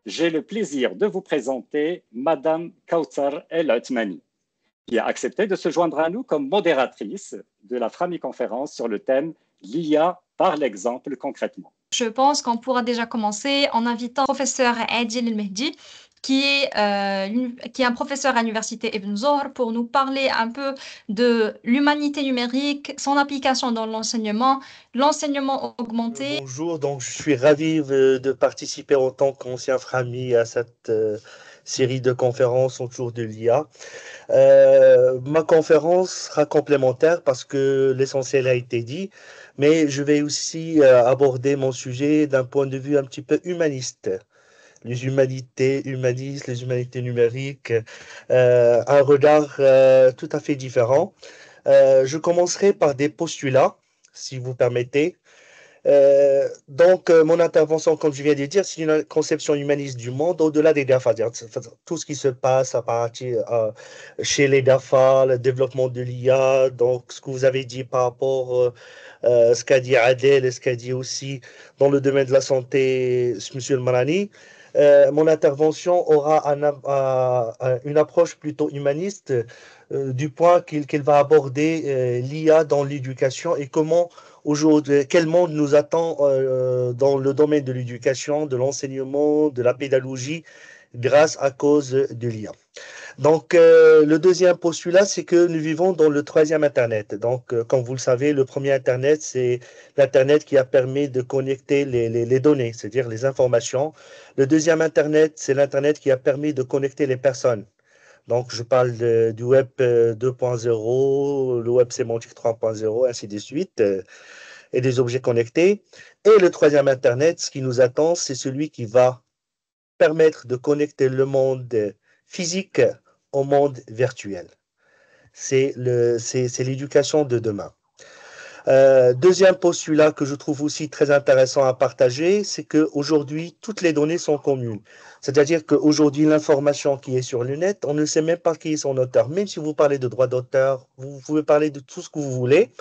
J'ai le plaisir de vous présenter Madame Kautsar El-Othmani, qui a accepté de se joindre à nous comme modératrice de la Frami-conférence sur le thème «L'IA par l'exemple concrètement». Je pense qu'on pourra déjà commencer en invitant le professeur Adil El-Mehdi, qui est un professeur à l'université Ibn Zohr, pour nous parler un peu de l'humanité numérique, son application dans l'enseignement augmenté. Bonjour, donc je suis ravi de participer en tant qu'ancien Frami à cette série de conférences autour de l'IA. Ma conférence sera complémentaire parce que l'essentiel a été dit, mais je vais aussi aborder mon sujet d'un point de vue un petit peu humaniste. Les humanités humanistes, les humanités numériques, un regard tout à fait différent. Je commencerai par des postulats, si vous permettez. Mon intervention, comme je viens de dire, c'est une conception humaniste du monde au-delà des GAFA, tout ce qui se passe à partir chez les GAFA, le développement de l'IA, donc ce que vous avez dit par rapport à ce qu'a dit Adel et ce qu'a dit aussi dans le domaine de la santé, M. El Marani. Mon intervention aura une approche plutôt humaniste du point qu'il va aborder l'IA dans l'éducation et comment aujourd'hui, quel monde nous attend dans le domaine de l'éducation, de l'enseignement, de la pédagogie grâce à cause de l'IA. Donc, le deuxième postulat, c'est que nous vivons dans le troisième Internet. Donc, comme vous le savez, le premier Internet, c'est l'Internet qui a permis de connecter les données, c'est-à-dire les informations. Le deuxième Internet, c'est l'Internet qui a permis de connecter les personnes. Donc, je parle du Web 2.0, le Web sémantique 3.0, ainsi de suite, et des objets connectés. Et le troisième Internet, ce qui nous attend, c'est celui qui va permettre de connecter le monde physique au monde virtuel. C'est l'éducation de demain. Deuxième postulat que je trouve aussi très intéressant à partager, c'est qu'aujourd'hui, toutes les données sont communes. C'est-à-dire qu'aujourd'hui, l'information qui est sur le net, on ne sait même pas qui est son auteur. Même si vous parlez de droit d'auteur, vous pouvez parler de tout ce que vous voulez,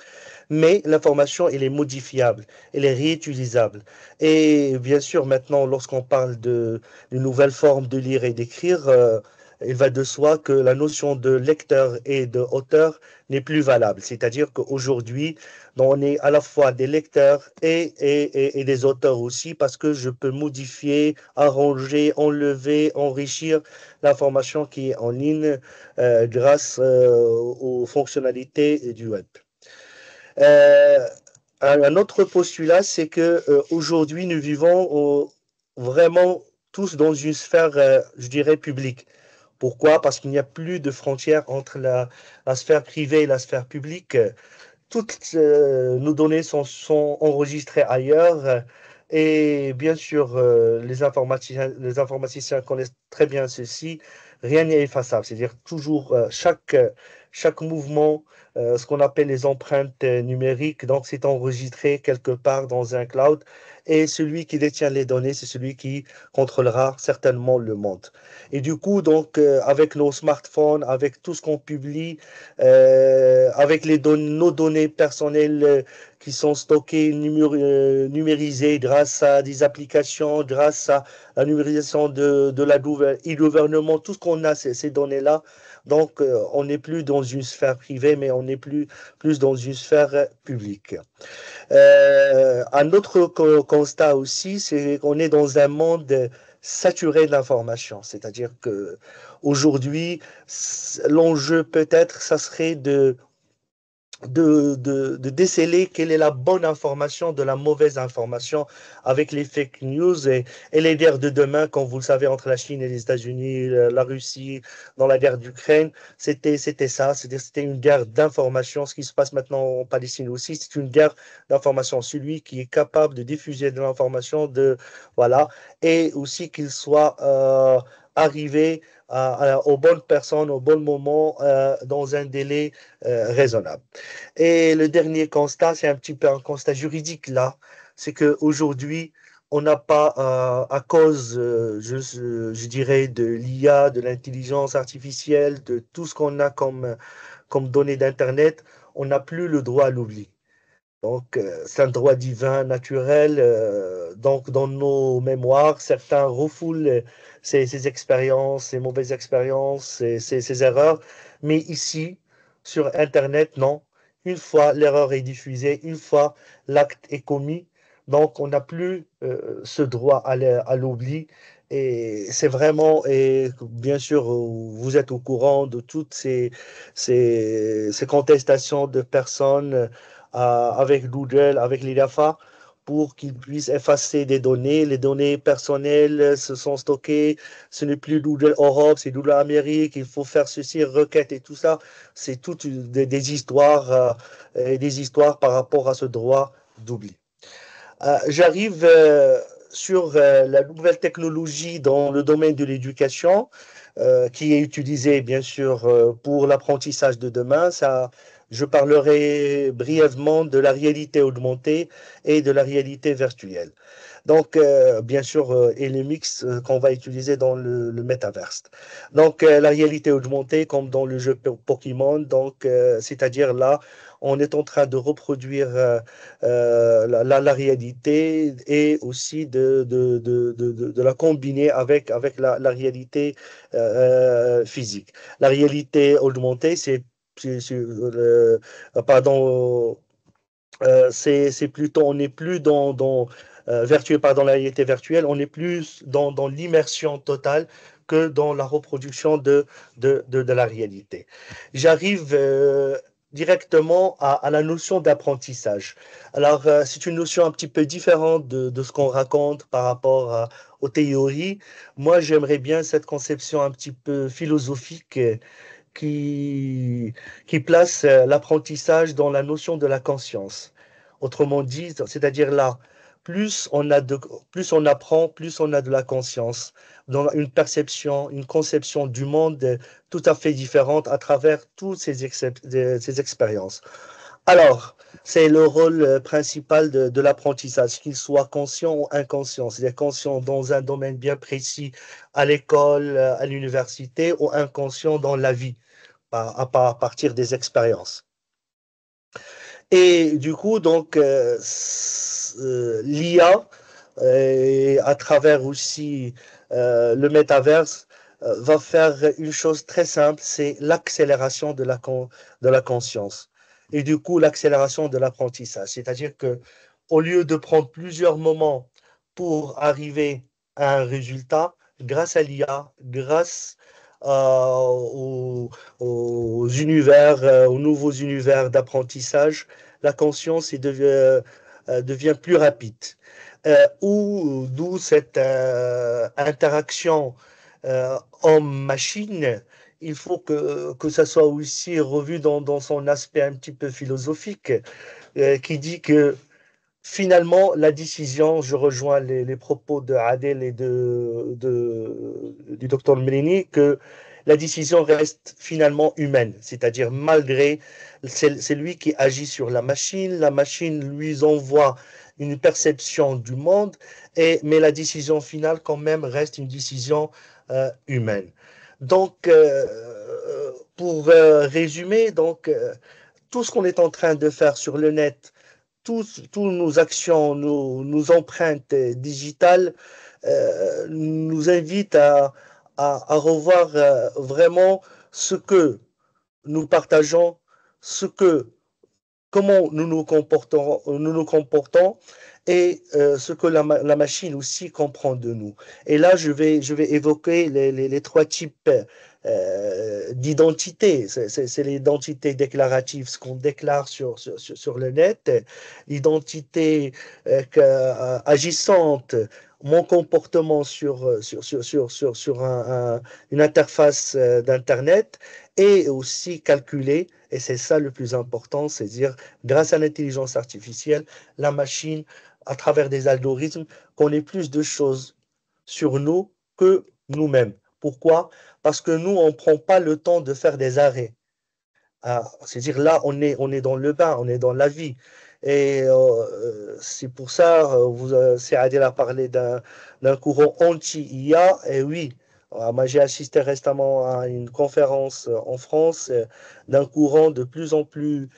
mais l'information, elle est modifiable, elle est réutilisable. Et bien sûr, maintenant, lorsqu'on parle d'une nouvelle forme de lire et d'écrire, il va de soi que la notion de lecteur et d'auteur n'est plus valable. C'est-à-dire qu'aujourd'hui, on est à la fois des lecteurs et des auteurs aussi, parce que je peux modifier, arranger, enlever, enrichir l'information qui est en ligne grâce aux fonctionnalités du web. Un autre postulat, c'est que aujourd'hui, nous vivons vraiment tous dans une sphère, je dirais, publique. Pourquoi? Parce qu'il n'y a plus de frontières entre la sphère privée et la sphère publique. Toutes nos données sont enregistrées ailleurs. Et bien sûr, les informaticiens connaissent très bien ceci. Rien n'est effaçable. C'est-à-dire toujours chaque mouvement, ce qu'on appelle les empreintes numériques, donc c'est enregistré quelque part dans un cloud. Et celui qui détient les données, c'est celui qui contrôlera certainement le monde. Et du coup, donc, avec nos smartphones, avec tout ce qu'on publie, avec nos données personnelles qui sont stockées, numérisées grâce à des applications, grâce à la numérisation de la e-gouvernement, tout ce qu'on a, ces données-là. Donc, on n'est plus dans une sphère privée, mais on est plus dans une sphère publique. Un autre constat aussi, c'est qu'on est dans un monde saturé d'informations. C'est-à-dire que aujourd'hui, l'enjeu peut-être, ça serait de de déceler quelle est la bonne information de la mauvaise information avec les fake news et les guerres de demain, comme vous le savez, entre la Chine et les États-Unis, la Russie, dans la guerre d'Ukraine, c'était ça, c'était une guerre d'information. Ce qui se passe maintenant en Palestine aussi, c'est une guerre d'information. Celui qui est capable de diffuser de l'information, voilà, et aussi qu'il soit arrivé aux bonnes personnes, au bon moment, dans un délai raisonnable. Et le dernier constat, c'est un petit peu un constat juridique là, c'est qu'aujourd'hui, on n'a pas, à cause, je dirais, de l'IA, de l'intelligence artificielle, de tout ce qu'on a comme données d'Internet, on n'a plus le droit à l'oubli. Donc, c'est un droit divin, naturel. Donc, dans nos mémoires, certains refoulent ces expériences, ces mauvaises expériences, ces erreurs. Mais ici, sur Internet, non. Une fois l'erreur est diffusée, une fois l'acte est commis, donc on n'a plus ce droit à l'oubli. Et c'est vraiment, et bien sûr, vous êtes au courant de toutes ces contestations de personnes avec Google, avec les GAFA, pour qu'ils puissent effacer des données. Les données personnelles se sont stockées. Ce n'est plus Google Europe, c'est Google Amérique. Il faut faire ceci, requête et tout ça. C'est toutes des histoires par rapport à ce droit d'oubli. J'arrive sur la nouvelle technologie dans le domaine de l'éducation, qui est utilisée bien sûr pour l'apprentissage de demain. Je parlerai brièvement de la réalité augmentée et de la réalité virtuelle. Donc, bien sûr, et le mix qu'on va utiliser dans le métaverse. Donc, la réalité augmentée, comme dans le jeu Pokémon, donc, c'est-à-dire là, on est en train de reproduire la réalité et aussi de la combiner avec la réalité physique. La réalité augmentée, pardon, c'est plutôt, on n'est plus dans la réalité virtuelle, on est plus dans l'immersion totale que dans la reproduction de la réalité. J'arrive directement à la notion d'apprentissage. Alors, c'est une notion un petit peu différente de ce qu'on raconte par rapport aux théories. Moi, j'aimerais bien cette conception un petit peu philosophique qui, qui place l'apprentissage dans la notion de la conscience. Autrement dit, c'est-à-dire là, plus on apprend, plus on a de la conscience, dans une perception, une conception du monde tout à fait différente à travers toutes ces expériences. Alors, c'est le rôle principal de l'apprentissage, qu'il soit conscient ou inconscient, c'est-à-dire conscient dans un domaine bien précis à l'école, à l'université, ou inconscient dans la vie à partir des expériences. Et du coup, donc, l'IA, à travers aussi le métaverse, va faire une chose très simple, c'est l'accélération de la conscience. Et du coup, l'accélération de l'apprentissage. C'est-à-dire que au lieu de prendre plusieurs moments pour arriver à un résultat, grâce à l'IA, grâce aux nouveaux univers d'apprentissage, la conscience devient plus rapide. D'où cette interaction homme-machine. Il faut que ça soit aussi revu dans son aspect un petit peu philosophique, qui dit que finalement, la décision, je rejoins les propos de Adel et du docteur Mélini, que la décision reste finalement humaine, c'est-à-dire malgré, c'est lui qui agit sur la machine lui envoie une perception du monde, mais la décision finale quand même reste une décision humaine. Donc, pour résumer, donc, tout ce qu'on est en train de faire sur le net, toutes nos actions, nos empreintes digitales nous invitent à revoir vraiment ce que nous partageons, ce que comment nous nous comportons et ce que la machine aussi comprend de nous. Et là, je vais évoquer les trois types d'identité. C'est l'identité déclarative, ce qu'on déclare sur le net, l'identité agissante, mon comportement sur une interface d'Internet, et aussi calculer, et c'est ça le plus important, c'est-à-dire grâce à l'intelligence artificielle, la machine, à travers des algorithmes, connaît plus de choses sur nous que nous-mêmes. Pourquoi? Parce que nous, on ne prend pas le temps de faire des arrêts. Ah, c'est-à-dire là, on est dans le bain, on est dans la vie. Et c'est pour ça, Adil a parlé d'un courant anti-IA. Et oui, moi j'ai assisté récemment à une conférence en France d'un courant de plus en plus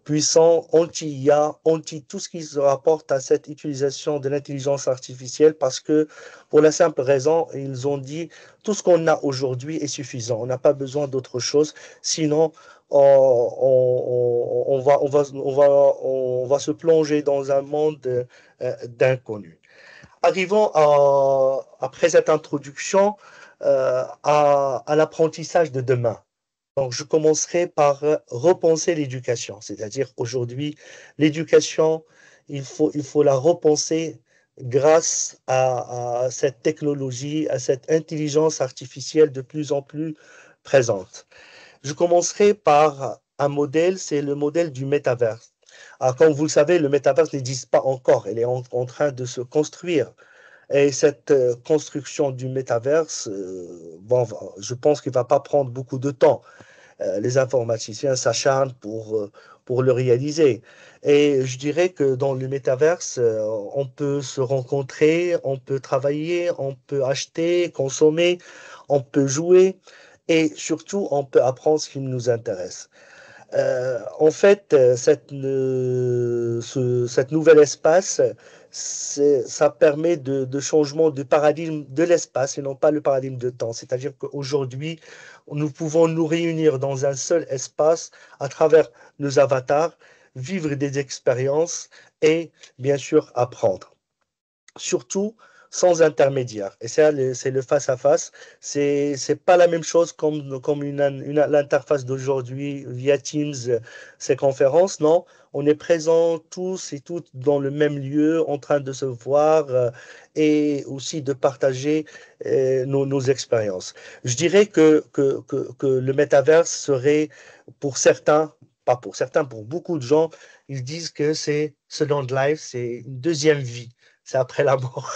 puissant, anti-IA, anti tout ce qui se rapporte à cette utilisation de l'intelligence artificielle, parce que pour la simple raison, ils ont dit tout ce qu'on a aujourd'hui est suffisant. On n'a pas besoin d'autre chose. Sinon, on va se plonger dans un monde d'inconnus. Arrivons après cette introduction à l'apprentissage de demain. Donc, je commencerai par repenser l'éducation, c'est-à-dire aujourd'hui, l'éducation, il faut la repenser grâce à cette technologie, à cette intelligence artificielle de plus en plus présente. Je commencerai par un modèle, c'est le modèle du métaverse. Alors, comme vous le savez, le métaverse n'existe pas encore, il est en train de se construire. Et cette construction du métaverse, bon, je pense qu'il ne va pas prendre beaucoup de temps. Les informaticiens s'acharnent pour le réaliser. Et je dirais que dans le métaverse, on peut se rencontrer, on peut travailler, on peut acheter, consommer, on peut jouer et surtout, on peut apprendre ce qui nous intéresse. En fait, cette nouvel espace, ça permet de changement de paradigme de l'espace et non pas le paradigme de temps. C'est-à-dire qu'aujourd'hui, nous pouvons nous réunir dans un seul espace à travers nos avatars, vivre des expériences et bien sûr apprendre. Surtout sans intermédiaire. Et ça, c'est le face-à-face. C'est pas la même chose comme l'interface d'aujourd'hui via Teams, ces conférences. Non, on est présents tous et toutes dans le même lieu, en train de se voir et aussi de partager nos expériences. Je dirais que le métaverse serait pour certains, pas pour certains, pour beaucoup de gens, ils disent que c'est Second Life, c'est une deuxième vie. C'est après la mort.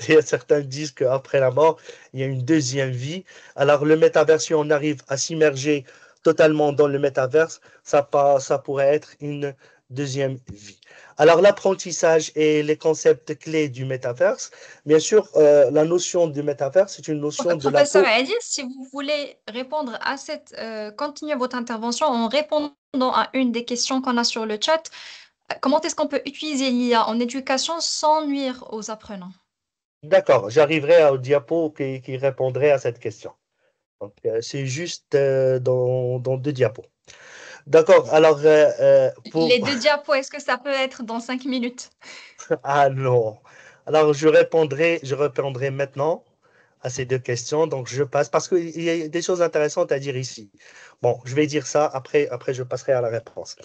Et certains disent qu'après la mort, il y a une deuxième vie. Alors, le métaverse, si on arrive à s'immerger totalement dans le métaverse, ça pourrait être une deuxième vie. Alors, l'apprentissage et les concepts clés du métaverse, bien sûr, la notion du métaverse, c'est une notion de la... Professeur Adil, si vous voulez répondre à cette, continuer votre intervention en répondant à une des questions qu'on a sur le chat, comment est-ce qu'on peut utiliser l'IA en éducation sans nuire aux apprenants? D'accord, j'arriverai au diapo qui répondrait à cette question. Donc, c'est juste dans deux diapos. D'accord, alors Les deux diapos, est-ce que ça peut être dans 5 minutes? Ah non. Alors, je répondrai maintenant à ces deux questions. Donc, je passe parce qu'il y a des choses intéressantes à dire ici. Bon, je vais dire ça, après je passerai à la réponse.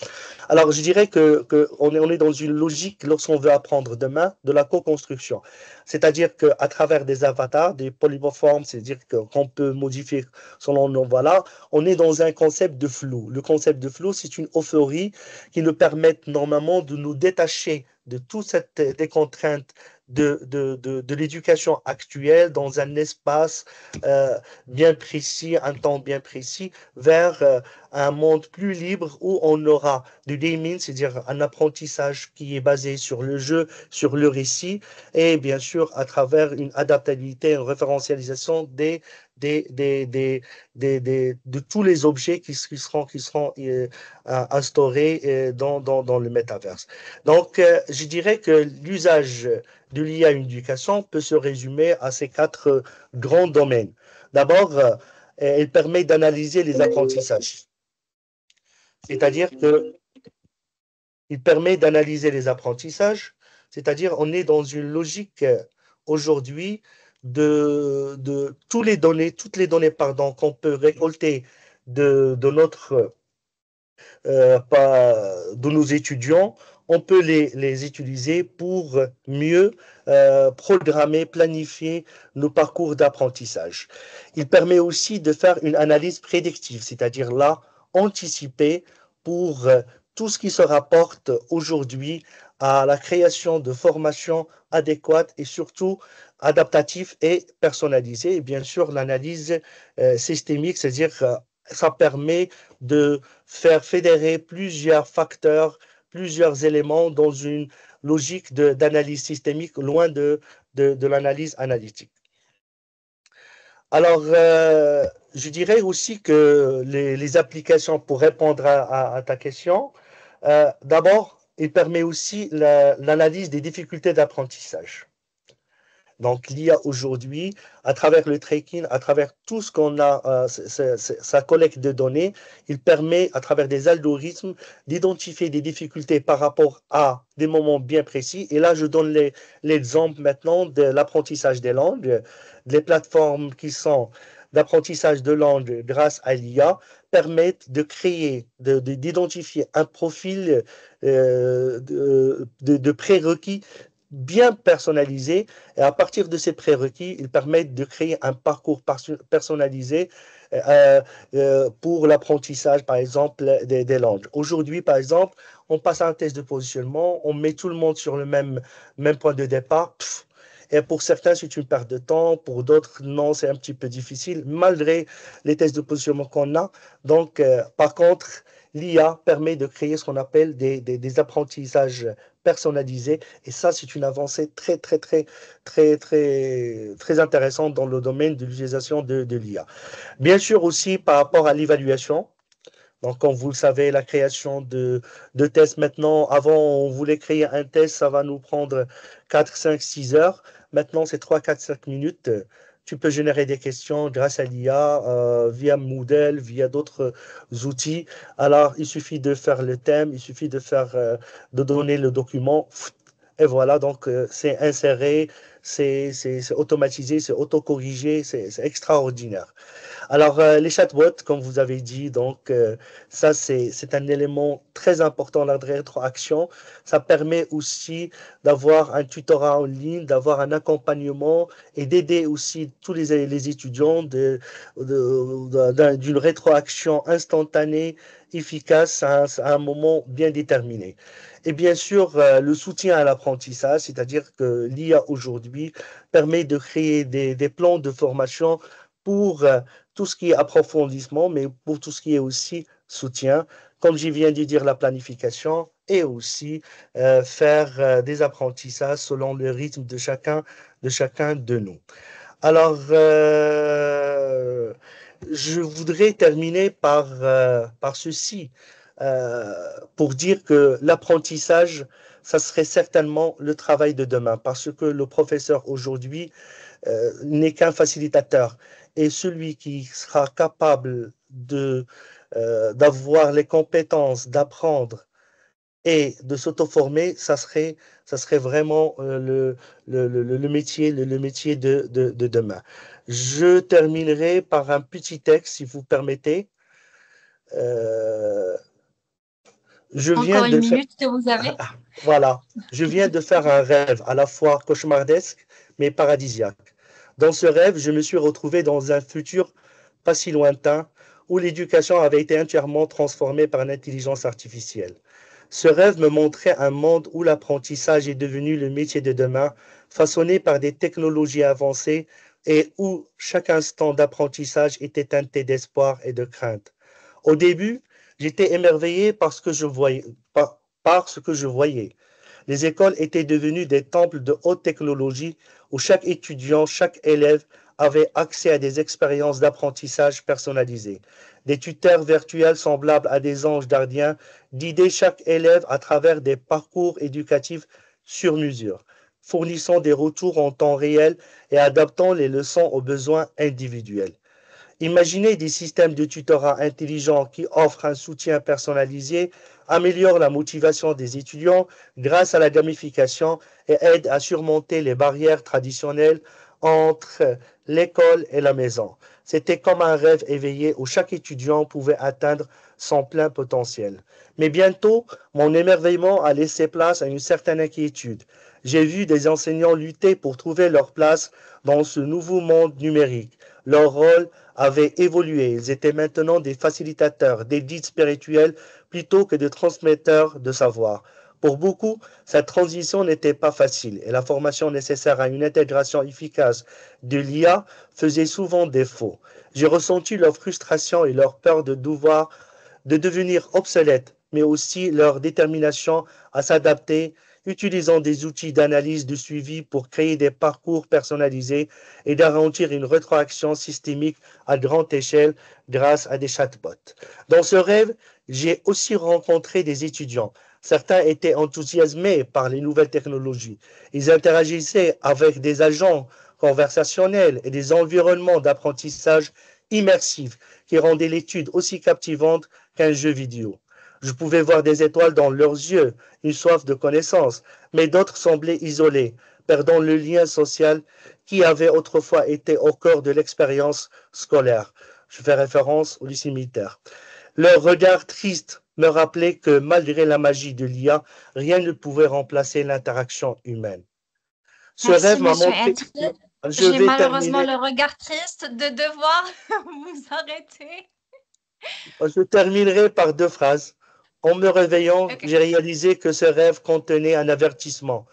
Alors, je dirais que on est dans une logique, lorsqu'on veut apprendre demain, de la co-construction. C'est-à-dire qu'à travers des avatars, des polymorphes, c'est-à-dire qu'on peut modifier selon nos voilà, on est dans un concept de flou. Le concept de flou, c'est une euphorie qui nous permet normalement de nous détacher de toutes des contraintes de l'éducation actuelle dans un espace bien précis, un temps bien précis, vers un monde plus libre où on aura du gaming, c'est-à-dire un apprentissage qui est basé sur le jeu, sur le récit, et bien sûr à travers une adaptabilité, une référentialisation de tous les objets qui seront instaurés dans le métaverse. Donc, je dirais que l'usage de l'IA en éducation peut se résumer à ces quatre grands domaines. D'abord, elle permet d'analyser les apprentissages. C'est-à-dire que Il permet d'analyser les apprentissages, c'est-à-dire on est dans une logique aujourd'hui de toutes les données qu'on peut récolter de notre de nos étudiants, on peut les utiliser pour mieux programmer, planifier nos parcours d'apprentissage. Il permet aussi de faire une analyse prédictive, c'est-à-dire là, anticiper pour tout ce qui se rapporte aujourd'hui à la création de formations adéquates et surtout adaptatives et personnalisées. Et bien sûr, l'analyse systémique, c'est-à-dire ça permet de faire fédérer plusieurs facteurs, plusieurs éléments dans une logique d'analyse systémique loin de l'analyse analytique. Alors, je dirais aussi que les applications, pour répondre à ta question, d'abord, il permet aussi l'analyse des difficultés d'apprentissage. Donc, l'IA aujourd'hui, à travers le tracking, à travers tout ce qu'on a, sa collecte de données, il permet, à travers des algorithmes, d'identifier des difficultés par rapport à des moments bien précis. Et là, je donne l'exemple maintenant de l'apprentissage des langues. Les plateformes qui sont d'apprentissage de langue grâce à l'IA permettent de créer, d'identifier un profil de prérequis bien personnalisés, et à partir de ces prérequis, ils permettent de créer un parcours personnalisé pour l'apprentissage, par exemple, des langues. Aujourd'hui, par exemple, on passe à un test de positionnement, on met tout le monde sur le même point de départ. Et pour certains, c'est une perte de temps. Pour d'autres, non, c'est un petit peu difficile, malgré les tests de positionnement qu'on a. Donc, par contre, l'IA permet de créer ce qu'on appelle des apprentissages personnalisés. Et ça, c'est une avancée très intéressante dans le domaine de l'utilisation de l'IA. Bien sûr aussi par rapport à l'évaluation. Donc, comme vous le savez, la création de tests maintenant, avant, on voulait créer un test, ça va nous prendre 4, 5, 6 heures. Maintenant, c'est 3, 4, 5 minutes. Tu peux générer des questions grâce à l'IA, via Moodle, via d'autres outils. Alors, il suffit de faire le thème, il suffit de donner le document. Et voilà, donc c'est inséré, c'est automatisé, c'est autocorrigé, c'est extraordinaire. Alors, les chatbots, comme vous avez dit, donc ça, c'est un élément très important, la rétroaction. Ça permet aussi d'avoir un tutorat en ligne, d'avoir un accompagnement et d'aider aussi tous les étudiants d'une rétroaction instantanée, efficace à un moment bien déterminé. Et bien sûr, le soutien à l'apprentissage, c'est-à-dire que l'IA aujourd'hui permet de créer des plans de formation pour tout ce qui est approfondissement, mais pour tout ce qui est aussi soutien, comme je viens de dire, la planification et aussi faire des apprentissages selon le rythme de chacun de nous. Alors, je voudrais terminer par ceci, pour dire que l'apprentissage, ça serait certainement le travail de demain, parce que le professeur aujourd'hui n'est qu'un facilitateur. Et celui qui sera capable d'avoir les compétences d'apprendre et de s'auto-former, ça serait vraiment le métier, le métier de demain. Je terminerai par un petit texte, si vous permettez. Encore une minute, si vous avez. Voilà, je viens de faire un rêve à la fois cauchemardesque, mais paradisiaque. Dans ce rêve, je me suis retrouvé dans un futur pas si lointain où l'éducation avait été entièrement transformée par l'intelligence artificielle. Ce rêve me montrait un monde où l'apprentissage est devenu le métier de demain, façonné par des technologies avancées et où chaque instant d'apprentissage était teinté d'espoir et de crainte. Au début, j'étais émerveillé par ce que je voyais. Les écoles étaient devenues des temples de haute technologie où chaque étudiant, chaque élève avait accès à des expériences d'apprentissage personnalisées. Des tuteurs virtuels semblables à des anges gardiens guidaient chaque élève à travers des parcours éducatifs sur mesure, fournissant des retours en temps réel et adaptant les leçons aux besoins individuels. Imaginez des systèmes de tutorat intelligents qui offrent un soutien personnalisé, améliorent la motivation des étudiants grâce à la gamification et aident à surmonter les barrières traditionnelles entre l'école et la maison. C'était comme un rêve éveillé où chaque étudiant pouvait atteindre son plein potentiel. Mais bientôt, mon émerveillement a laissé place à une certaine inquiétude. J'ai vu des enseignants lutter pour trouver leur place dans ce nouveau monde numérique. Leur rôle avait évolué. Ils étaient maintenant des facilitateurs, des guides spirituels plutôt que des transmetteurs de savoir. Pour beaucoup, cette transition n'était pas facile et la formation nécessaire à une intégration efficace de l'IA faisait souvent défaut. J'ai ressenti leur frustration et leur peur de devenir obsolètes, mais aussi leur détermination à s'adapter, utilisant des outils d'analyse de suivi pour créer des parcours personnalisés et garantir une rétroaction systémique à grande échelle grâce à des chatbots. Dans ce rêve, j'ai aussi rencontré des étudiants. Certains étaient enthousiasmés par les nouvelles technologies. Ils interagissaient avec des agents conversationnels et des environnements d'apprentissage immersifs qui rendaient l'étude aussi captivante qu'un jeu vidéo. Je pouvais voir des étoiles dans leurs yeux, une soif de connaissance, mais d'autres semblaient isolés, perdant le lien social qui avait autrefois été au cœur de l'expérience scolaire. Je fais référence au lycée militaire. Leur regard triste me rappelait que malgré la magie de l'IA, rien ne pouvait remplacer l'interaction humaine. Ce Merci, rêve m'a monsieur montré... Adil. Je J'ai vais malheureusement terminer. le regard triste de devoir vous arrêter. Je terminerai par deux phrases. En me réveillant, Ok. j'ai réalisé que ce rêve contenait un avertissement.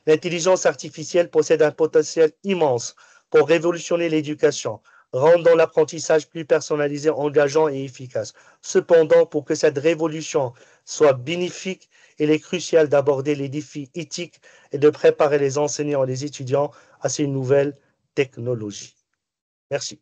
L'intelligence artificielle possède un potentiel immense pour révolutionner l'éducation, rendant l'apprentissage plus personnalisé, engageant et efficace. Cependant, pour que cette révolution soit bénéfique, il est crucial d'aborder les défis éthiques et de préparer les enseignants et les étudiants à ces nouvelles technologies. Merci.